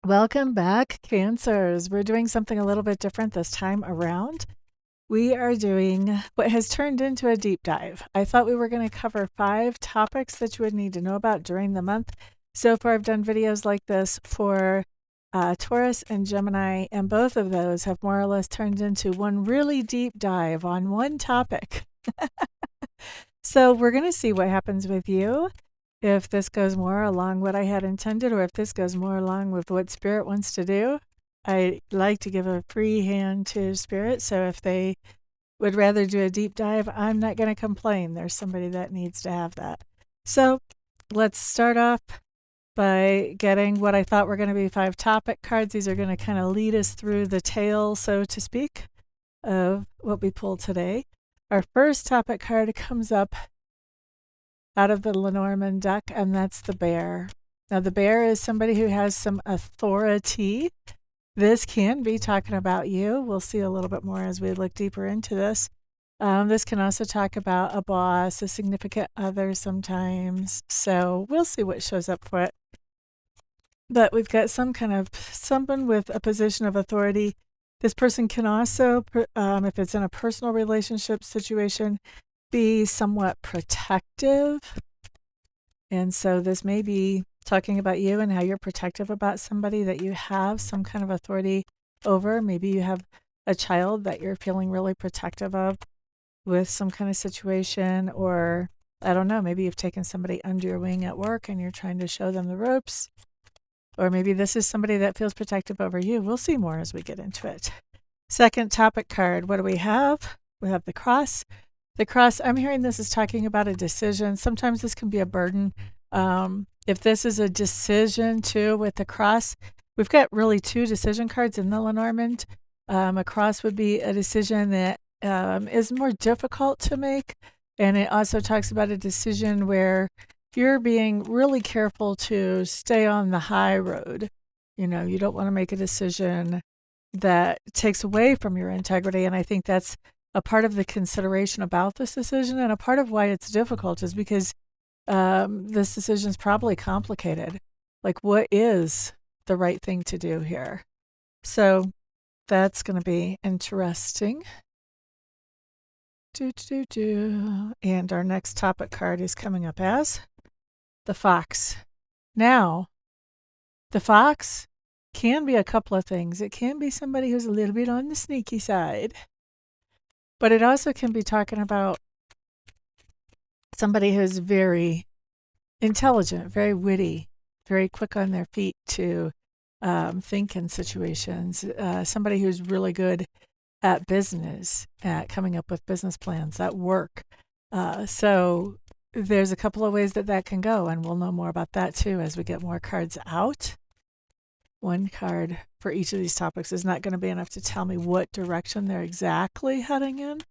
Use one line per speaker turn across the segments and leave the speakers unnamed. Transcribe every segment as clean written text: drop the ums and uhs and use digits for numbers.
Welcome back, Cancers. We're doing something a little bit different this time around. We are doing what has turned into a deep dive. I thought we were going to cover 5 topics that you would need to know about during the month. So far, I've done videos like this for Taurus and Gemini, and both of those have more or less turned into one really deep dive on one topic. So we're going to see what happens with you. If this goes more along what I had intended, or if this goes more along with what Spirit wants to do. I like to give a free hand to Spirit, so if they would rather do a deep dive, I'm not going to complain. There's somebody that needs to have that. So let's start off by getting what I thought were going to be 5 topic cards. These are going to kind of lead us through the tale, so to speak, of what we pulled today. Our first topic card comes up out of the Lenormand deck, and that's the bear. Now, the bear is somebody who has some authority. This can be talking about you. We'll see a little bit more as we look deeper into this. This can also talk about a boss, a significant other sometimes. So we'll see what shows up for it. But we've got some kind of someone with a position of authority. This person can also, if it's in a personal relationship situation, be somewhat protective. And so this may be talking about you and how you're protective about somebody that you have some kind of authority over. Maybe you have a child that you're feeling really protective of with some kind of situation, or I don't know, maybe you've taken somebody under your wing at work and you're trying to show them the ropes. Or maybe this is somebody that feels protective over you. We'll see more as we get into it. Second topic card, what do we have? We have the cross. The cross, I'm hearing this is talking about a decision. Sometimes this can be a burden. If this is a decision too with the cross, we've got really 2 decision cards in the Lenormand. A cross would be a decision that is more difficult to make. And it also talks about a decision where you're being really careful to stay on the high road. You know, you don't want to make a decision that takes away from your integrity. And I think that's a part of the consideration about this decision, and a part of why it's difficult is because this decision is probably complicated. Like, what is the right thing to do here? So that's going to be interesting. And our next topic card is coming up as the fox. Now, the fox can be a couple of things. It can be somebody who's a little bit on the sneaky side. But it also can be talking about somebody who's very intelligent, very witty, very quick on their feet to think in situations. Somebody who's really good at business, at coming up with business plans, at work. So there's a couple of ways that that can go, and we'll know more about that too as we get more cards out. One card for each of these topics is not going to be enough to tell me what direction they're exactly heading in,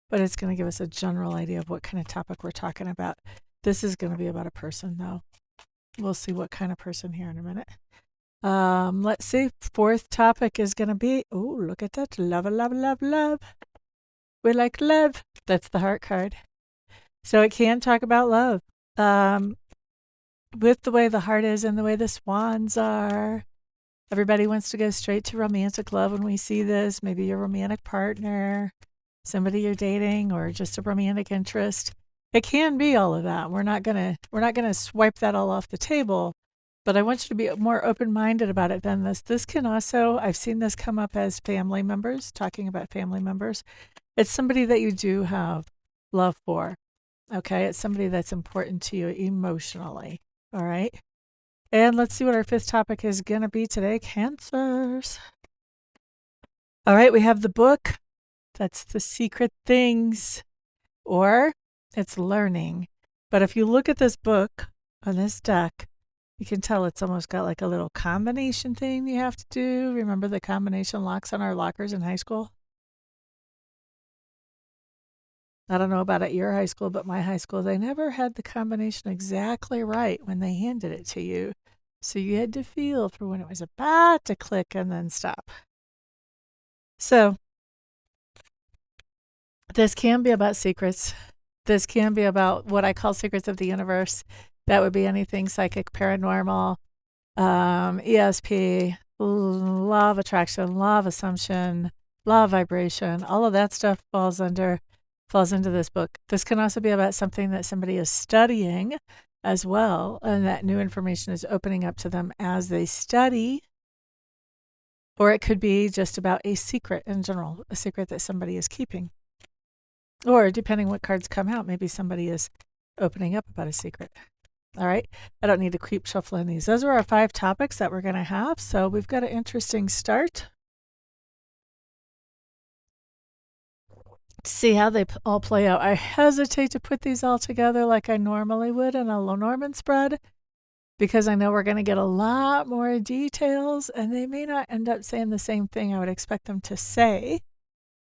but it's going to give us a general idea of what kind of topic we're talking about. This is going to be about a person, though. We'll see what kind of person here in a minute. Let's see. 4th topic is going to be, oh, look at that. Love, love, love, love. We like love. That's the heart card. So it can talk about love. With the way the heart is and the way the swans are, everybody wants to go straight to romantic love when we see this. Maybe your romantic partner, somebody you're dating, or just a romantic interest. It can be all of that. We're not gonna swipe that all off the table, but I want you to be more open-minded about it than this. This can also, I've seen this come up as family members, talking about family members. It's somebody that you do have love for. Okay, it's somebody that's important to you emotionally. All right. And let's see what our 5th topic is going to be today, Cancers. All right, we have the book. That's the secret things, or it's learning. But if you look at this book on this deck, you can tell it's almost got like a little combination thing you have to do. Remember the combination locks on our lockers in high school? I don't know about at your high school, but my high school, they never had the combination exactly right when they handed it to you. So you had to feel for when it was about to click and then stop. So this can be about secrets. This can be about what I call secrets of the universe. That would be anything psychic, paranormal, ESP, law of attraction, law of assumption, law of vibration, all of that stuff falls into this book. This can also be about something that somebody is studying as well, and that new information is opening up to them as they study. Or it could be just about a secret in general, a secret that somebody is keeping. Or depending what cards come out, maybe somebody is opening up about a secret. All right, I don't need to keep shuffling these. Those are our 5 topics that we're going to have. So we've got an interesting start. See how they all play out. I hesitate to put these all together like I normally would in a Lenormand spread, because I know we're going to get a lot more details, and they may not end up saying the same thing I would expect them to say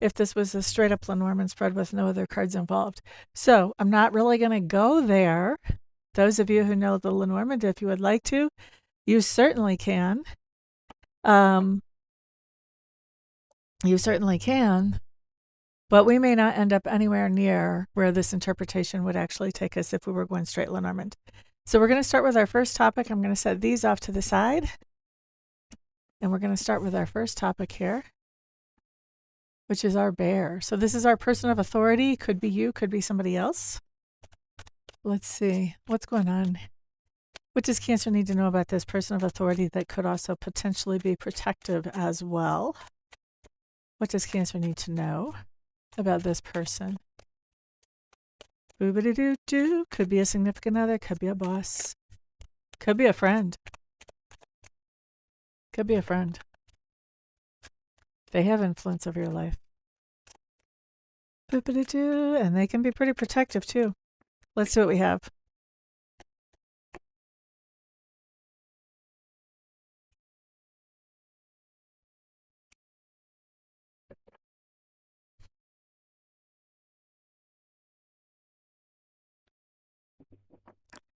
if this was a straight up Lenormand spread with no other cards involved. So I'm not really going to go there. Those of you who know the Lenormand, if you would like to, you certainly can. You certainly can. But we may not end up anywhere near where this interpretation would actually take us if we were going straight Lenormand. So we're going to start with our first topic. I'm going to set these off to the side. And we're going to start with our first topic here, which is our bear. So this is our person of authority. Could be you, could be somebody else. Let's see. What's going on? What does Cancer need to know about this person of authority that could also potentially be protective as well? What does Cancer need to know about this person? Boobity-doo-doo. Could be a significant other, could be a boss, could be a friend. Could be a friend. They have influence over your life. Boobity-doo. And they can be pretty protective too. Let's see what we have.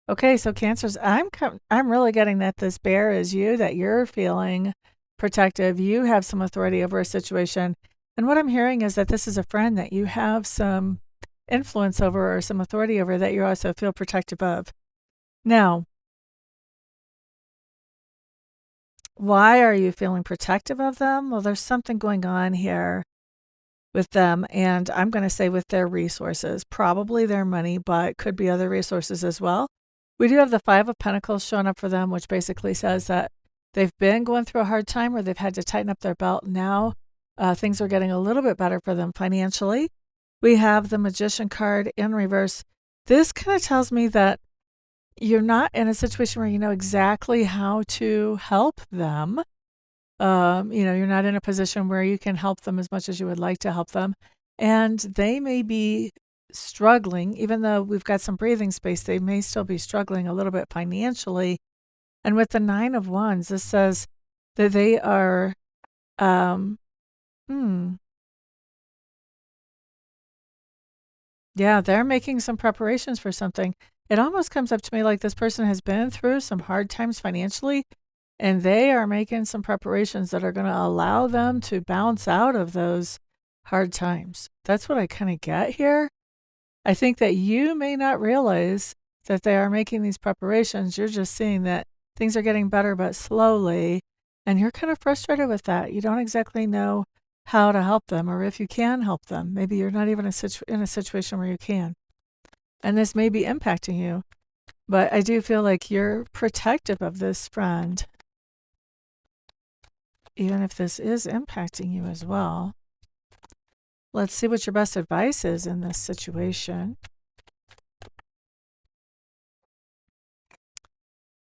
Okay, so Cancers, I'm really getting that this bear is you, that you're feeling protective. You have some authority over a situation. And what I'm hearing is that this is a friend that you have some influence over or some authority over that you also feel protective of. Now, why are you feeling protective of them? Well, there's something going on here with them, and I'm going to say with their resources, probably their money, but could be other resources as well. We do have the 5 of Pentacles showing up for them, which basically says that they've been going through a hard time where they've had to tighten up their belt. Now things are getting a little bit better for them financially. We have the Magician card in reverse. This kind of tells me that you're not in a situation where you know exactly how to help them. You're not in a position where you can help them as much as you would like to help them. And they may be struggling, even though we've got some breathing space, they may still be struggling a little bit financially. And with the 9 of Wands, this says that they are, yeah, they're making some preparations for something. It almost comes up to me like this person has been through some hard times financially, and they are making some preparations that are going to allow them to bounce out of those hard times. That's what I kind of get here. I think that you may not realize that they are making these preparations. You're just seeing that things are getting better, but slowly, and you're kind of frustrated with that. You don't exactly know how to help them or if you can help them. Maybe you're not even in a situation where you can. And this may be impacting you, but I do feel like you're protective of this friend, even if this is impacting you as well. Let's see what your best advice is in this situation.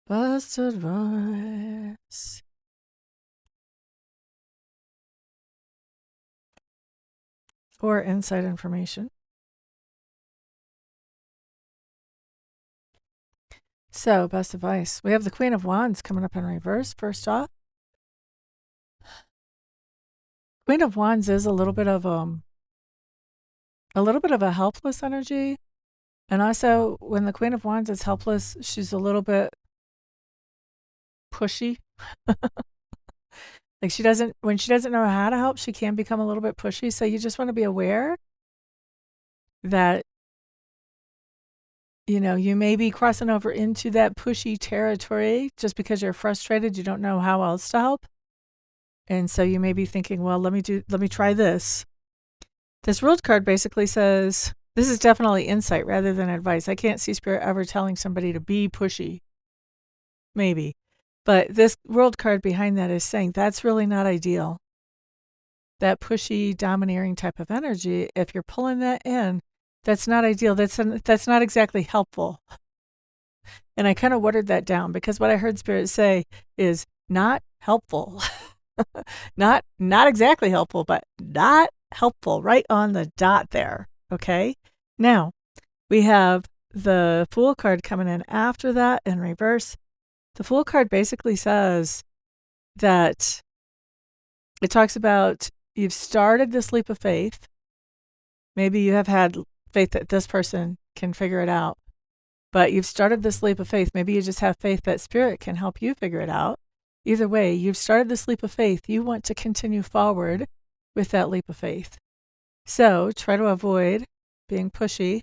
Best advice. Or inside information. So, best advice. We have the Queen of Wands coming up in reverse, first off. Queen of Wands is a little bit of a helpless energy. And also, when the Queen of Wands is helpless, she's a little bit pushy. Like when she doesn't know how to help, she can become a little bit pushy. So you just want to be aware that, you may be crossing over into that pushy territory just because you're frustrated. You don't know how else to help. And so you may be thinking, well, let me try this. This World card basically says, this is definitely insight rather than advice. I can't see Spirit ever telling somebody to be pushy. Maybe. But this World card behind that is saying that's really not ideal. That pushy, domineering type of energy, if you're pulling that in, that's not ideal. That's not exactly helpful. And I kind of watered that down because what I heard Spirit say is not helpful. not exactly helpful, but not helpful, right on the dot there. Okay? Now, we have the Fool card coming in after that in reverse. The Fool card basically says that it talks about you've started this leap of faith. Maybe you have had faith that this person can figure it out, but you've started this leap of faith. Maybe you just have faith that Spirit can help you figure it out. Either way, you've started this leap of faith. You want to continue forward with that leap of faith. So try to avoid being pushy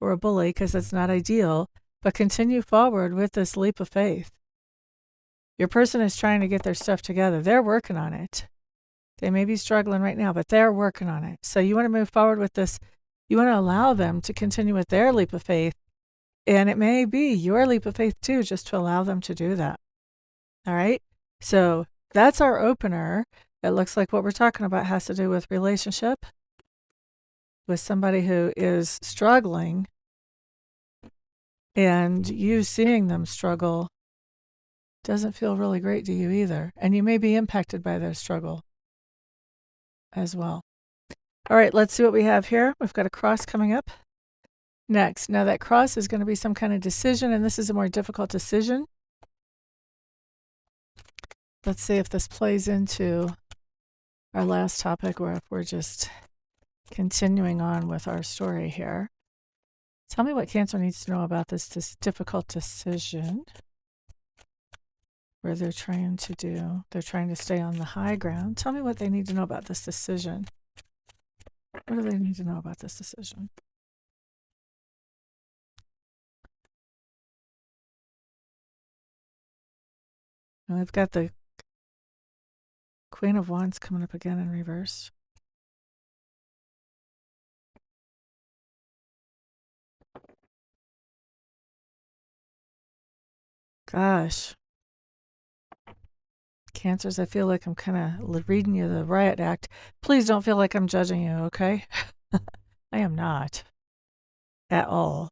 or a bully because that's not ideal, but continue forward with this leap of faith. Your person is trying to get their stuff together. They're working on it. They may be struggling right now, but they're working on it. So you want to move forward with this. You want to allow them to continue with their leap of faith. And it may be your leap of faith too, just to allow them to do that. All right? So that's our opener. It looks like what we're talking about has to do with relationship with somebody who is struggling, and you seeing them struggle doesn't feel really great to you either. And you may be impacted by their struggle as well. All right, let's see what we have here. We've got a cross coming up next. Now that cross is going to be some kind of decision, and this is a more difficult decision. Let's see if this plays into our last topic or if we're just continuing on with our story here. Tell me what Cancer needs to know about this difficult decision where they're trying to stay on the high ground. Tell me what they need to know about this decision. What do they need to know about this decision? And we've got the Queen of Wands coming up again in reverse. Gosh. Cancers, I feel like I'm kind of reading you the riot act. Please don't feel like I'm judging you, okay? I am not. At all.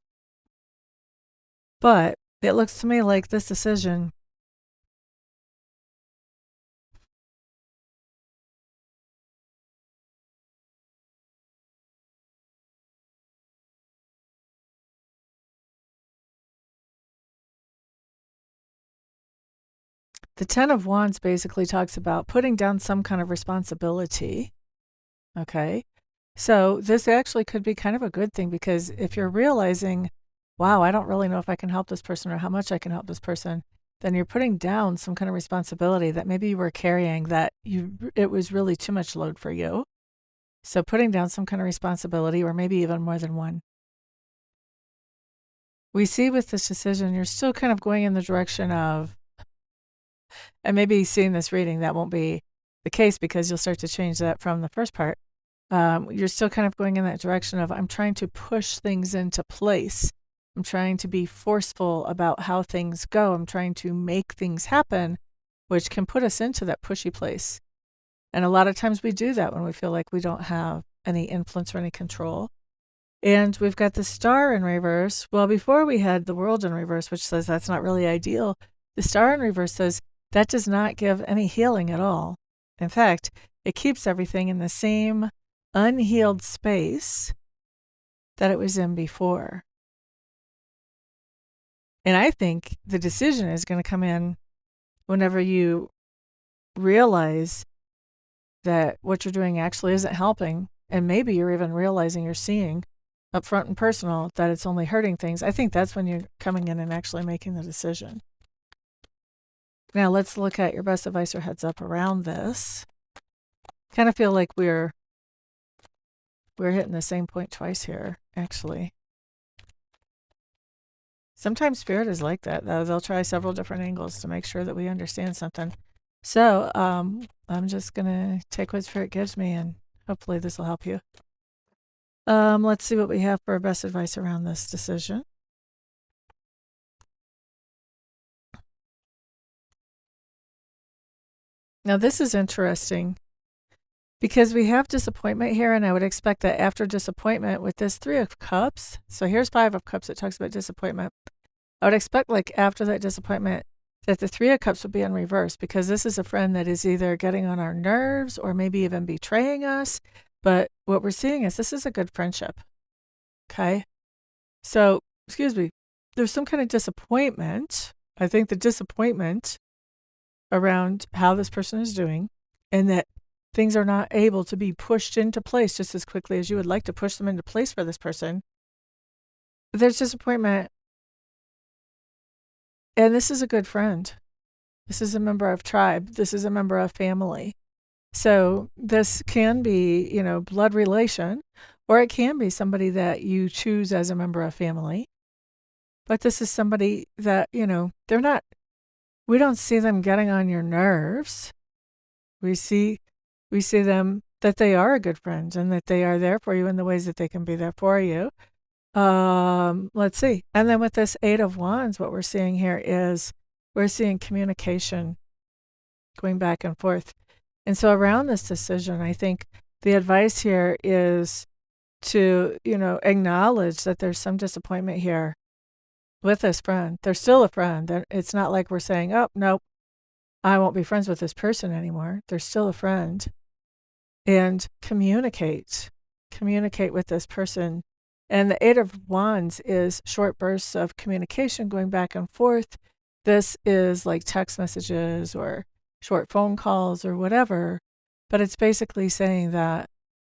But it looks to me like this decision the Ten of Wands basically talks about putting down some kind of responsibility. Okay. So this actually could be kind of a good thing because if you're realizing, wow, I don't really know if I can help this person or how much I can help this person, then you're putting down some kind of responsibility that maybe you were carrying that it was really too much load for you. So putting down some kind of responsibility or maybe even more than one. We see with this decision, you're still kind of going in the direction of, and maybe seeing this reading, that won't be the case because you'll start to change that from the first part. You're still kind of going in that direction of, I'm trying to push things into place. I'm trying to be forceful about how things go. I'm trying to make things happen, which can put us into that pushy place. And a lot of times we do that when we feel like we don't have any influence or any control. And we've got the Star in reverse. Well, before we had the World in reverse, which says that's not really ideal. The Star in reverse says that does not give any healing at all. In fact, it keeps everything in the same unhealed space that it was in before. And I think the decision is going to come in whenever you realize that what you're doing actually isn't helping, and maybe you're even realizing you're seeing up front and personal that it's only hurting things. I think that's when you're coming in and actually making the decision. Now let's look at your best advice or heads up around this. Kind of feel like we're hitting the same point twice here, actually. Sometimes Spirit is like that, though. They'll try several different angles to make sure that we understand something. So I'm just going to take what Spirit gives me, and hopefully this will help you. Let's see what we have for best advice around this decision. Now, this is interesting because we have disappointment here, and I would expect that after disappointment with this Three of Cups, so here's Five of Cups, it talks about disappointment. I would expect, like, after that disappointment, that the Three of Cups would be in reverse, because this is a friend that is either getting on our nerves or maybe even betraying us. But what we're seeing is this is a good friendship. Okay? So, excuse me, there's some kind of disappointment. I think the disappointment around how this person is doing, and that things are not able to be pushed into place just as quickly as you would like to push them into place for this person. There's disappointment. And this is a good friend. This is a member of tribe. This is a member of family. So this can be, blood relation, or it can be somebody that you choose as a member of family. But this is somebody that, they're not, we don't see them getting on your nerves. We see them that they are a good friend and that they are there for you in the ways that they can be there for you. Let's see. And then with this Eight of Wands, what we're seeing here is we're seeing communication going back and forth. And so around this decision, I think the advice here is to, acknowledge that there's some disappointment here with this friend. They're still a friend. It's not like we're saying, oh, nope, I won't be friends with this person anymore. They're still a friend. And communicate with this person. And the Eight of Wands is short bursts of communication going back and forth. This is like text messages or short phone calls or whatever. But it's basically saying that,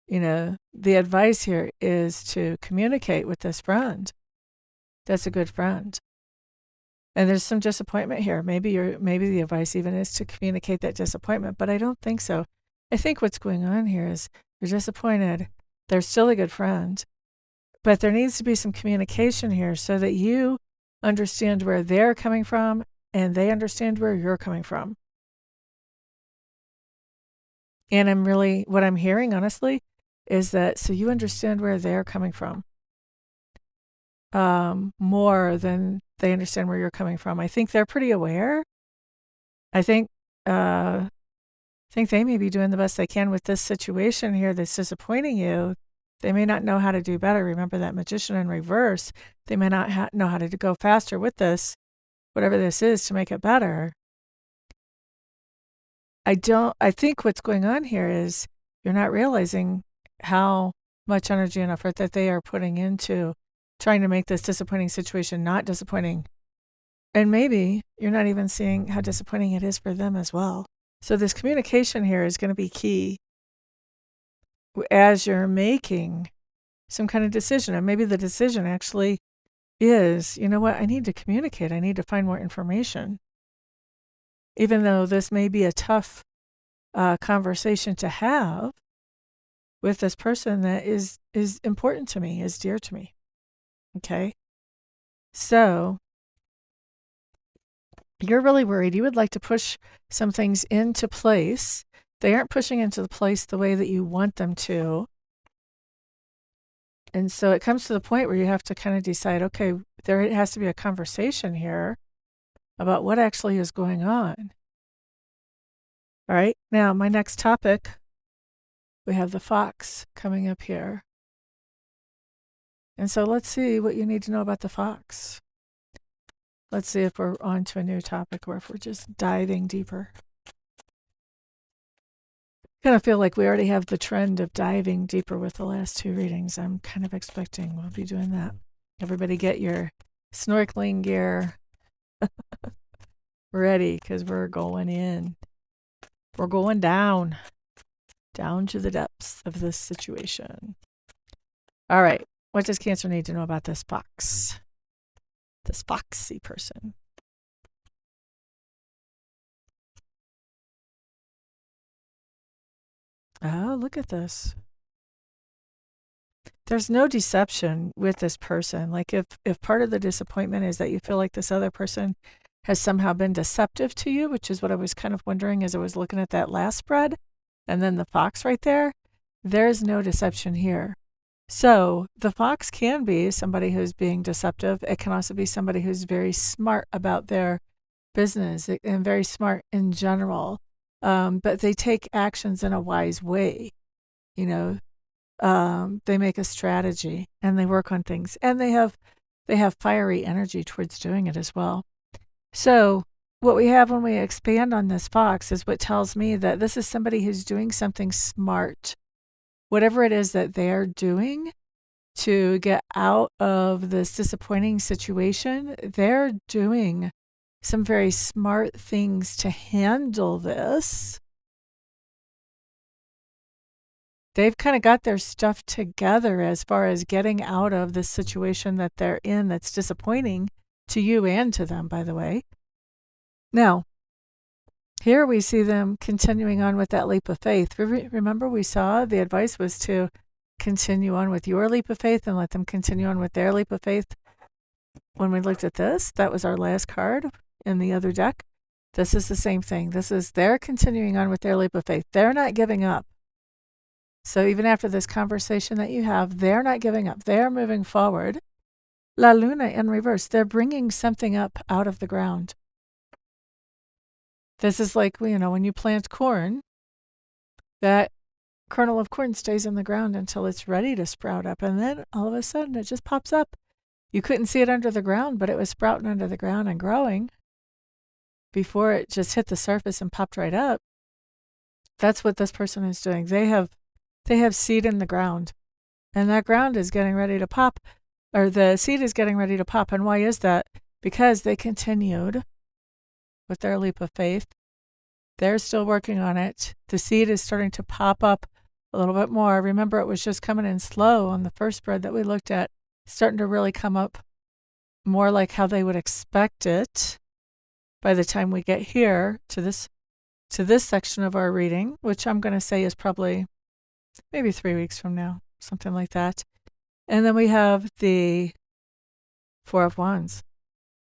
the advice here is to communicate with this friend. That's a good friend. And there's some disappointment here. Maybe the advice even is to communicate that disappointment, but I don't think so. I think what's going on here is you're disappointed. They're still a good friend. But there needs to be some communication here so that you understand where they're coming from and they understand where you're coming from. And what I'm hearing, honestly, is that so you understand where they're coming from more than they understand where you're coming from. I think they're pretty aware. I think they may be doing the best they can with this situation here that's disappointing you. They may not know how to do better. Remember that Magician in reverse. They may not know how to go faster with this, whatever this is, to make it better. I think what's going on here is you're not realizing how much energy and effort that they are putting into trying to make this disappointing situation not disappointing. And maybe you're not even seeing how disappointing it is for them as well. So this communication here is going to be key as you're making some kind of decision. And maybe the decision actually is, you know what, I need to communicate. I need to find more information. Even though this may be a tough conversation to have with this person that is important to me, is dear to me. Okay? So you're really worried. You would like to push some things into place. They aren't pushing into the place the way that you want them to. And so it comes to the point where you have to kind of decide, okay, there has to be a conversation here about what actually is going on. All right, now my next topic, we have the Fox coming up here. And so let's see what you need to know about the Fox. Let's see if we're on to a new topic or if we're just diving deeper. I kind of feel like we already have the trend of diving deeper with the last two readings. I'm kind of expecting we'll be doing that. Everybody get your snorkeling gear ready because we're going in. We're going down to the depths of this situation. All right. What does Cancer need to know about this fox? This foxy person. Oh, look at this. There's no deception with this person. Like if part of the disappointment is that you feel like this other person has somehow been deceptive to you, which is what I was kind of wondering as I was looking at that last spread, and then the fox right there. There's no deception here. So the fox can be somebody who's being deceptive. It can also be somebody who's very smart about their business and very smart in general. But they take actions in a wise way. You know, they make a strategy and they work on things, and they have fiery energy towards doing it as well. So what we have when we expand on this fox is what tells me that this is somebody who's doing something smart. Whatever it is that they're doing to get out of this disappointing situation, they're doing some very smart things to handle this. They've kind of got their stuff together as far as getting out of this situation that they're in that's disappointing to you and to them, by the way. Now, here we see them continuing on with that leap of faith. Remember, we saw the advice was to continue on with your leap of faith and let them continue on with their leap of faith. When we looked at this, that was our last card in the other deck. This is the same thing. This is they're continuing on with their leap of faith. They're not giving up. So even after this conversation that you have, they're not giving up. They're moving forward. La Luna in reverse. They're bringing something up out of the ground. This is like, when you plant corn, that kernel of corn stays in the ground until it's ready to sprout up. And then all of a sudden it just pops up. You couldn't see it under the ground, but it was sprouting under the ground and growing before it just hit the surface and popped right up. That's what this person is doing. They have seed in the ground, and that ground is getting ready to pop, or the seed is getting ready to pop. And why is that? Because they continued with their leap of faith. They're still working on it. The seed is starting to pop up a little bit more. Remember, it was just coming in slow on the first spread that we looked at, starting to really come up more like how they would expect it by the time we get here to this section of our reading, which I'm going to say is probably maybe 3 weeks from now, something like that. And then we have the Four of Wands,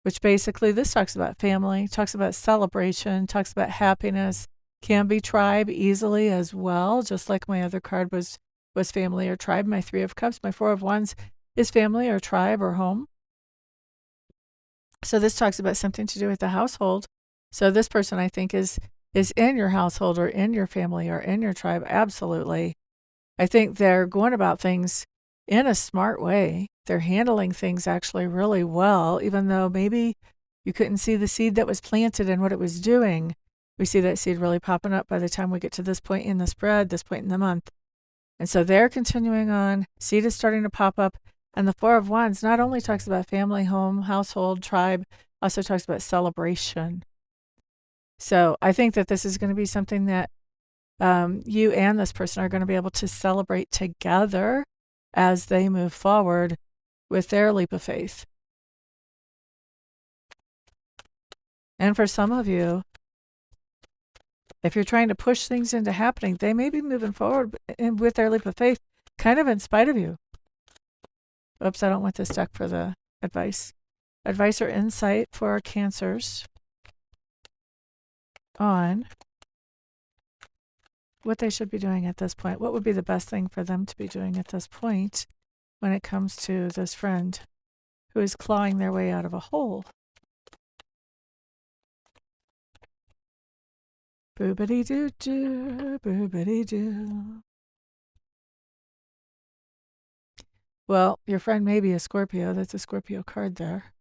which basically this talks about family, talks about celebration, talks about happiness, can be tribe easily as well, just like my other card was family or tribe. My Three of Cups, my Four of Wands is family or tribe or home. So this talks about something to do with the household. So this person, I think, is in your household or in your family or in your tribe. Absolutely. I think they're going about things in a smart way. They're handling things actually really well, even though maybe you couldn't see the seed that was planted and what it was doing. We see that seed really popping up by the time we get to this point in the spread, this point in the month. And so they're continuing on. Seed is starting to pop up. And the Four of Wands not only talks about family, home, household, tribe, also talks about celebration. So I think that this is going to be something that you and this person are going to be able to celebrate together as they move forward with their leap of faith. And for some of you, if you're trying to push things into happening, they may be moving forward with their leap of faith, kind of in spite of you. Oops, I don't want this deck for the advice. Advice or insight for our Cancers on what they should be doing at this point. What would be the best thing for them to be doing at this point when it comes to this friend who is clawing their way out of a hole? Boobity-doo-doo, boobity-doo. Well, your friend may be a Scorpio. That's a Scorpio card there.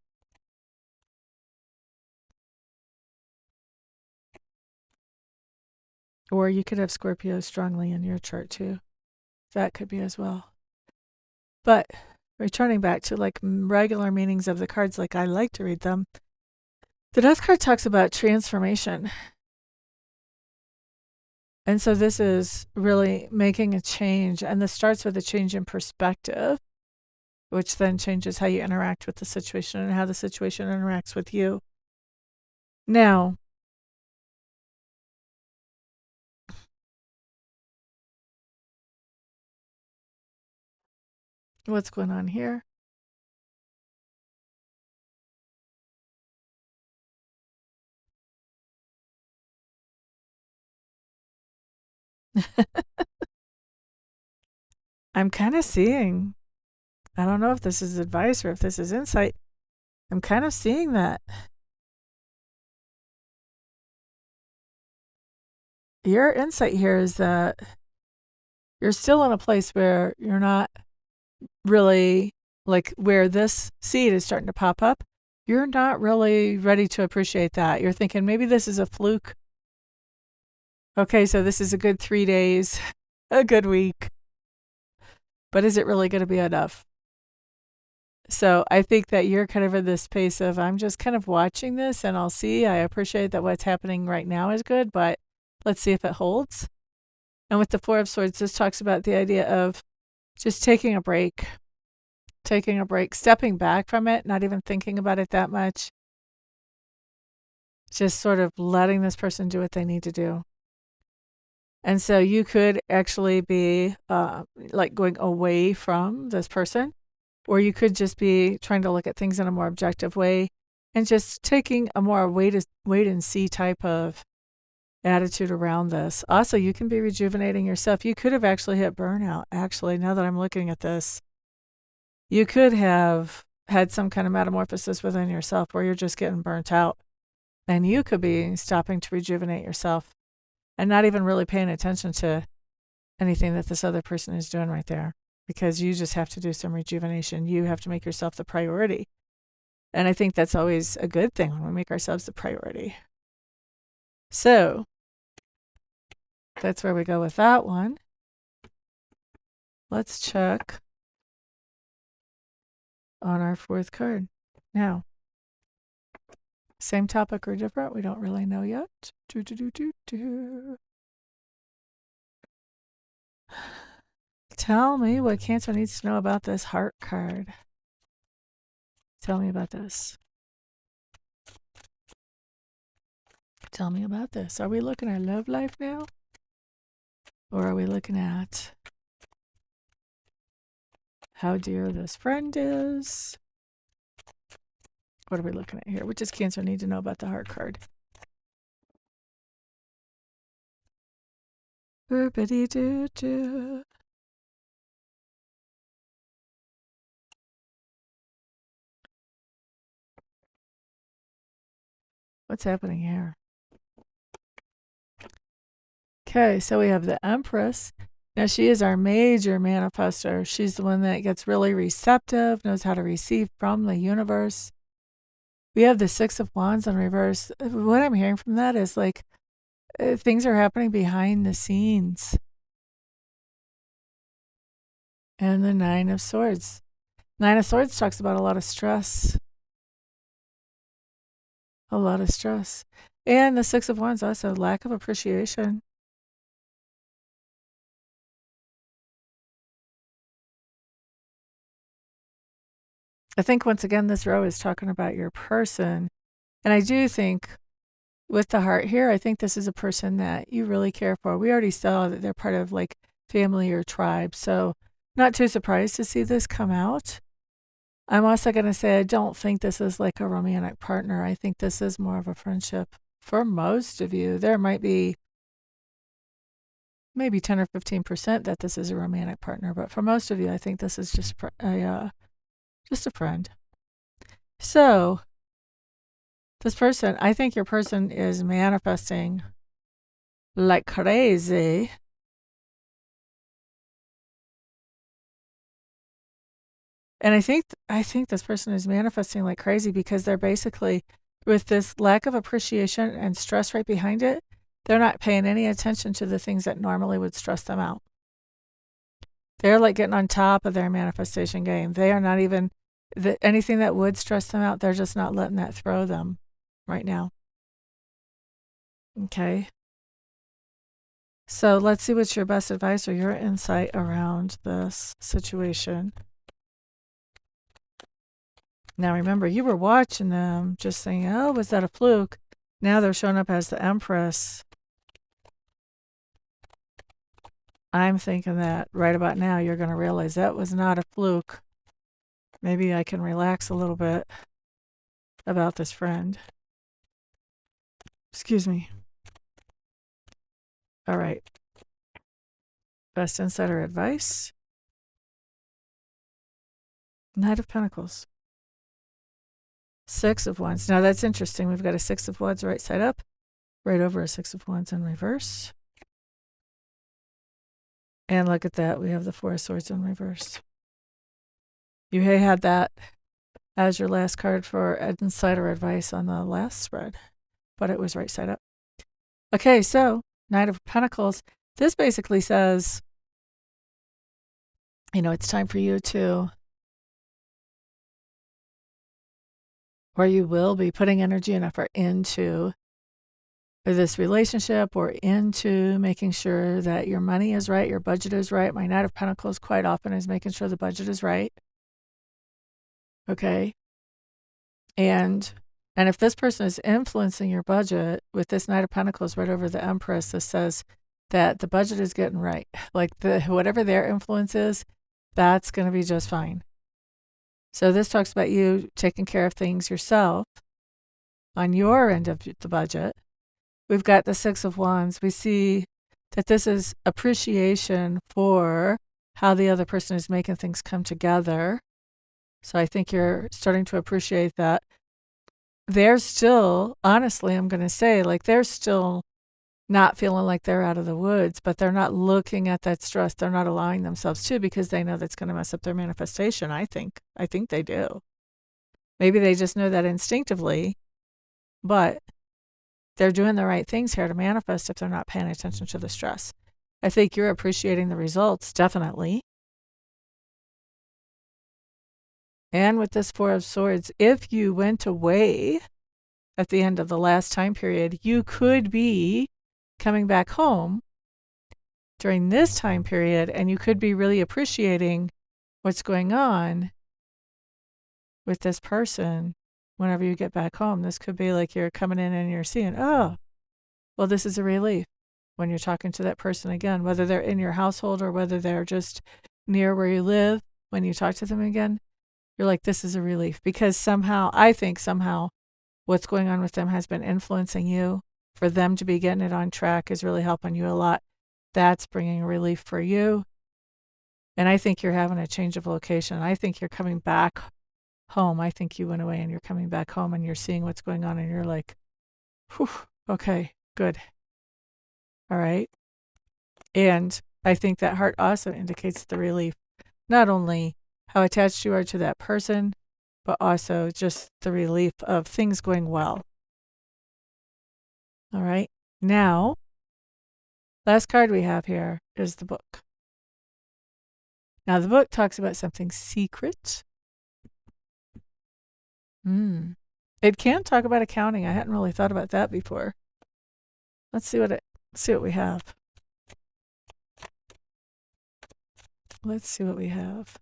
Or you could have Scorpio strongly in your chart too. That could be as well. But returning back to like regular meanings of the cards, like I like to read them, the Death card talks about transformation. And so this is really making a change. And this starts with a change in perspective, which then changes how you interact with the situation and how the situation interacts with you. Now, what's going on here? I'm kind of seeing, I don't know if this is advice or if this is insight. I'm kind of seeing that your insight here is that you're still in a place where you're not really, like where this seed is starting to pop up, you're not really ready to appreciate that. You're thinking maybe this is a fluke. Okay, so this is a good 3 days, a good week. But is it really going to be enough? So I think that you're kind of in this space of, I'm just kind of watching this and I'll see. I appreciate that what's happening right now is good, but let's see if it holds. And with the Four of Swords, this talks about the idea of just taking a break, stepping back from it, not even thinking about it that much. Just sort of letting this person do what they need to do. And so you could actually be like going away from this person, or you could just be trying to look at things in a more objective way and just taking a more wait and see type of attitude around this. Also, you can be rejuvenating yourself. You could have actually hit burnout. Actually, now that I'm looking at this, you could have had some kind of metamorphosis within yourself where you're just getting burnt out. And you could be stopping to rejuvenate yourself and not even really paying attention to anything that this other person is doing right there, because you just have to do some rejuvenation. You have to make yourself the priority. And I think that's always a good thing when we make ourselves the priority. So that's where we go with that one. Let's check on our fourth card. Now, same topic or different? We don't really know yet. Tell me what Cancer needs to know about this heart card. Tell me about this. Tell me about this. Are we looking at love life now? Or are we looking at how dear this friend is? What are we looking at here? What does Cancer need to know about the heart card? Boopity-doo-doo. What's happening here? Okay, so we have the Empress. Now, she is our major manifestor. She's the one that gets really receptive, knows how to receive from the universe. We have the Six of Wands in reverse. What I'm hearing from that is like things are happening behind the scenes. And the Nine of Swords. Nine of Swords talks about a lot of stress. A lot of stress. And the Six of Wands also, lack of appreciation. I think once again, this row is talking about your person. And I do think with the heart here, I think this is a person that you really care for. We already saw that they're part of like family or tribe. So not too surprised to see this come out. I'm also going to say I don't think this is like a romantic partner. I think this is more of a friendship for most of you. There might be maybe 10 or 15% that this is a romantic partner, but for most of you, I think this is just a friend. So this person, I think your person is manifesting like crazy. And I think this person is manifesting like crazy because they're basically, with this lack of appreciation and stress right behind it, they're not paying any attention to the things that normally would stress them out. They're like getting on top of their manifestation game. They are not even, anything that would stress them out, they're just not letting that throw them right now. Okay. So let's see what's your best advice or your insight around this situation. Now remember, you were watching them just saying, oh, was that a fluke? Now they're showing up as the Empress. I'm thinking that right about now you're going to realize that was not a fluke. Maybe I can relax a little bit about this friend. Excuse me. All right. Best insider advice. Knight of Pentacles. Six of Wands. Now that's interesting. We've got a Six of Wands right side up, right over a Six of Wands in reverse. And look at that. We have the Four of Swords in reverse. You had that as your last card for insider advice on the last spread, but it was right side up. Okay, so Knight of Pentacles. This basically says, it's time for you to, or you will be putting energy and effort into this relationship or into making sure that your money is right, your budget is right. My Knight of Pentacles quite often is making sure the budget is right. Okay. And if this person is influencing your budget with this Knight of Pentacles right over the Empress, this says that the budget is getting right. Like whatever their influence is, that's going to be just fine. So this talks about you taking care of things yourself on your end of the budget. We've got the Six of Wands. We see that this is appreciation for how the other person is making things come together. So I think you're starting to appreciate that. They're still, honestly, I'm going to say, like they're still not feeling like they're out of the woods, but they're not looking at that stress. They're not allowing themselves to because they know that's going to mess up their manifestation, I think. I think they do. Maybe they just know that instinctively, but they're doing the right things here to manifest if they're not paying attention to the stress. I think you're appreciating the results, definitely. And with this Four of Swords, if you went away at the end of the last time period, you could be coming back home during this time period, and you could be really appreciating what's going on with this person whenever you get back home. This could be like you're coming in and you're seeing, oh, well, this is a relief when you're talking to that person again, whether they're in your household or whether they're just near where you live. When you talk to them again, you're like, this is a relief, because somehow, I think somehow what's going on with them has been influencing you. For them to be getting it on track is really helping you a lot. That's bringing relief for you. And I think you're having a change of location. I think you're coming back home. I think you went away and you're coming back home and you're seeing what's going on and you're like, whew, okay, good. All right. And I think that heart also indicates the relief, not only how attached you are to that person, but also just the relief of things going well. All right. Now, last card we have here is the book. Now, the book talks about something secret. It can talk about accounting. I hadn't really thought about that before. Let's see what we have. Let's see what we have.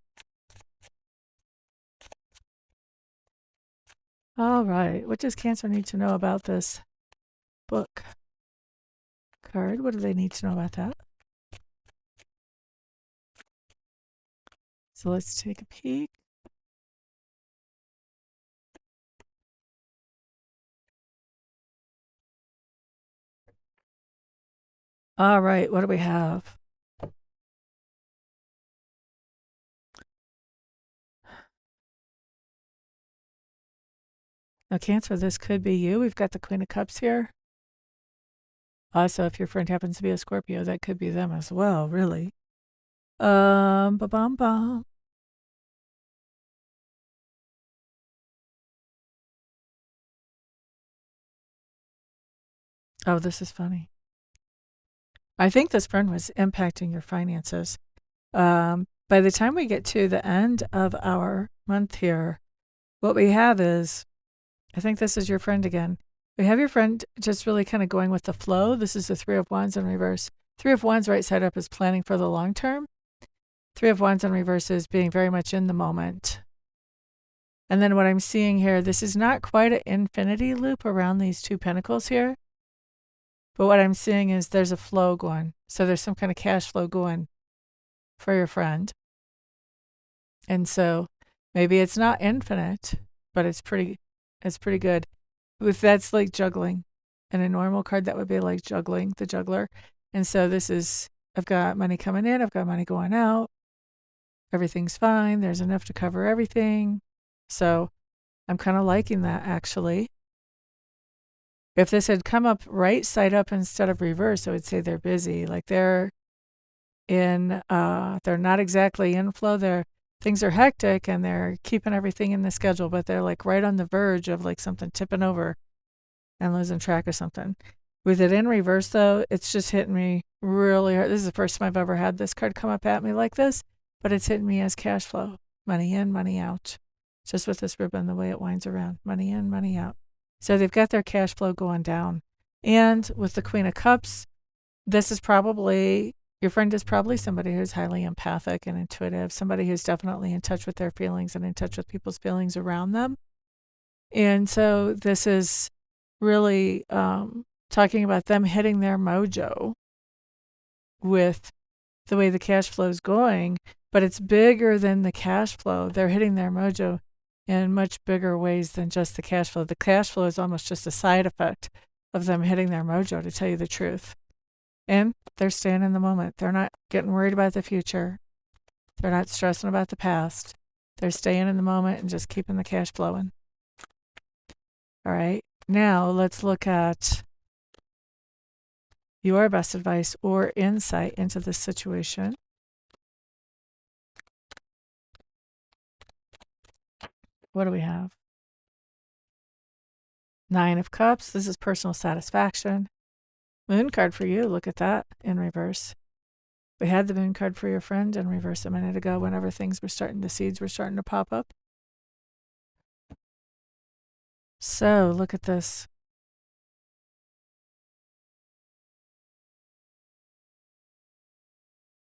All right. What does Cancer need to know about this book card? What do they need to know about that? So let's take a peek. All right. What do we have? Now, Cancer, this could be you. We've got the Queen of Cups here. Also, if your friend happens to be a Scorpio, that could be them as well, really. Ba-bum-bum. Oh, this is funny. I think this friend was impacting your finances. By the time we get to the end of our month here, what we have is, I think this is your friend again. We have your friend just really kind of going with the flow. This is the Three of Wands in reverse. Three of Wands right side up is planning for the long term. Three of Wands in reverse is being very much in the moment. And then what I'm seeing here, this is not quite an infinity loop around these two pentacles here. But what I'm seeing is there's a flow going. So there's some kind of cash flow going for your friend. And so maybe it's not infinite, but it's pretty good. If that's like juggling. In a normal card, that would be like juggling, the juggler. And so this is I've got money coming in, I've got money going out, everything's fine, there's enough to cover everything. So I'm kind of liking that, actually. If this had come up right side up instead of reverse, I would say they're busy. Like they're not exactly in flow. Things are hectic and they're keeping everything in the schedule, but they're like right on the verge of like something tipping over and losing track of something. With it in reverse, though, it's just hitting me really hard. This is the first time I've ever had this card come up at me like this, but it's hitting me as cash flow. Money in, money out. Just with this ribbon, the way it winds around. Money in, money out. So they've got their cash flow going down. And with the Queen of Cups, this is probably, your friend is probably somebody who's highly empathic and intuitive, somebody who's definitely in touch with their feelings and in touch with people's feelings around them. And so this is really talking about them hitting their mojo with the way the cash flow is going, but it's bigger than the cash flow. They're hitting their mojo in much bigger ways than just the cash flow. The cash flow is almost just a side effect of them hitting their mojo, to tell you the truth. And they're staying in the moment. They're not getting worried about the future. They're not stressing about the past. They're staying in the moment and just keeping the cash flowing. All right. Now let's look at your best advice or insight into this situation. What do we have? 9 of Cups. This is personal satisfaction. Moon card for you. Look at that in reverse. We had the moon card for your friend in reverse a minute ago whenever the seeds were starting to pop up. So look at this.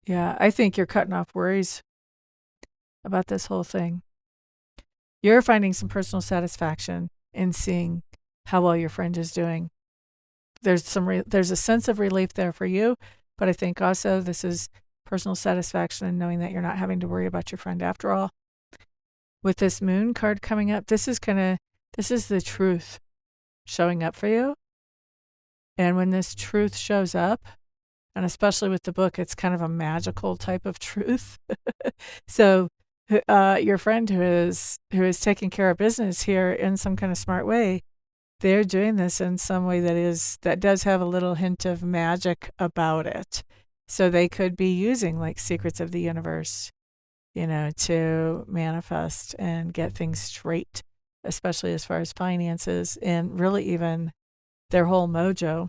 Yeah, I think you're cutting off worries about this whole thing. You're finding some personal satisfaction in seeing how well your friend is doing. There's a sense of relief there for you, but I think also this is personal satisfaction in knowing that you're not having to worry about your friend after all. With this moon card coming up, this is the truth showing up for you. And when this truth shows up, and especially with the book, it's kind of a magical type of truth. So your friend who is taking care of business here in some kind of smart way, they're doing this in some way that does have a little hint of magic about it. So they could be using like secrets of the universe, to manifest and get things straight, especially as far as finances and really even their whole mojo.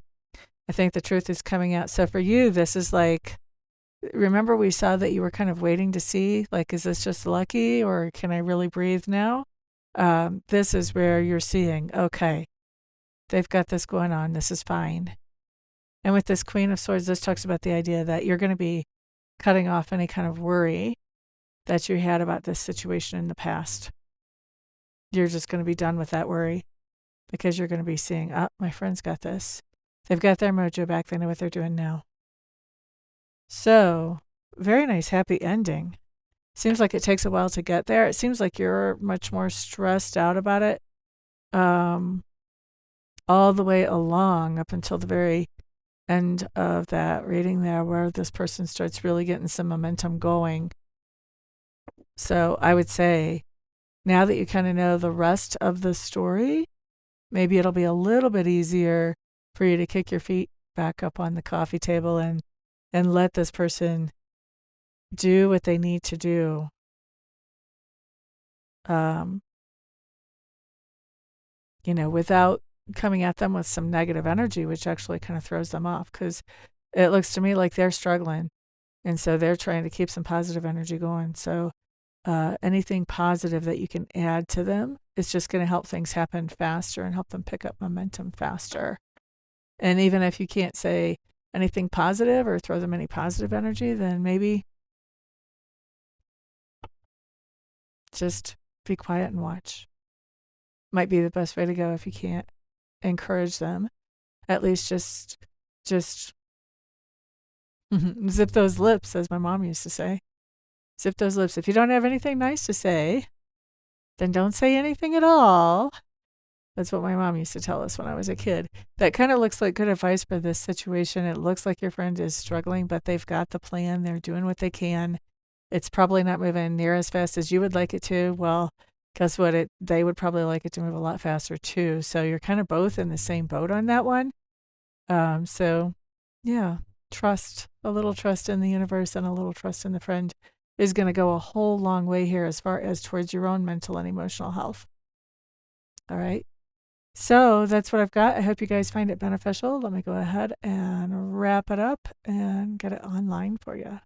I think the truth is coming out. So for you, this is like, remember we saw that you were kind of waiting to see, like, is this just lucky or can I really breathe now? This is where you're seeing, okay, they've got this going on. This is fine. And with this Queen of Swords, this talks about the idea that you're going to be cutting off any kind of worry that you had about this situation in the past. You're just going to be done with that worry because you're going to be seeing, my friend's got this. They've got their mojo back. They know what they're doing now. So, very nice, happy ending. Seems like it takes a while to get there. It seems like you're much more stressed out about it all the way along up until the very end of that reading there where this person starts really getting some momentum going. So I would say now that you kind of know the rest of the story, maybe it'll be a little bit easier for you to kick your feet back up on the coffee table and let this person do what they need to do. Without coming at them with some negative energy, which actually kind of throws them off because it looks to me like they're struggling. And so they're trying to keep some positive energy going. So anything positive that you can add to them is just going to help things happen faster and help them pick up momentum faster. And even if you can't say anything positive or throw them any positive energy, then maybe just be quiet and watch. Might be the best way to go if you can't encourage them. At least just zip those lips, as my mom used to say. Zip those lips. If you don't have anything nice to say, then don't say anything at all. That's what my mom used to tell us when I was a kid. That kind of looks like good advice for this situation. It looks like your friend is struggling, but they've got the plan. They're doing what they can. It's probably not moving near as fast as you would like it to. Well, guess what? They would probably like it to move a lot faster too. So you're kind of both in the same boat on that one. So yeah, a little trust in the universe and a little trust in the friend is going to go a whole long way here as far as towards your own mental and emotional health. All right. So that's what I've got. I hope you guys find it beneficial. Let me go ahead and wrap it up and get it online for you.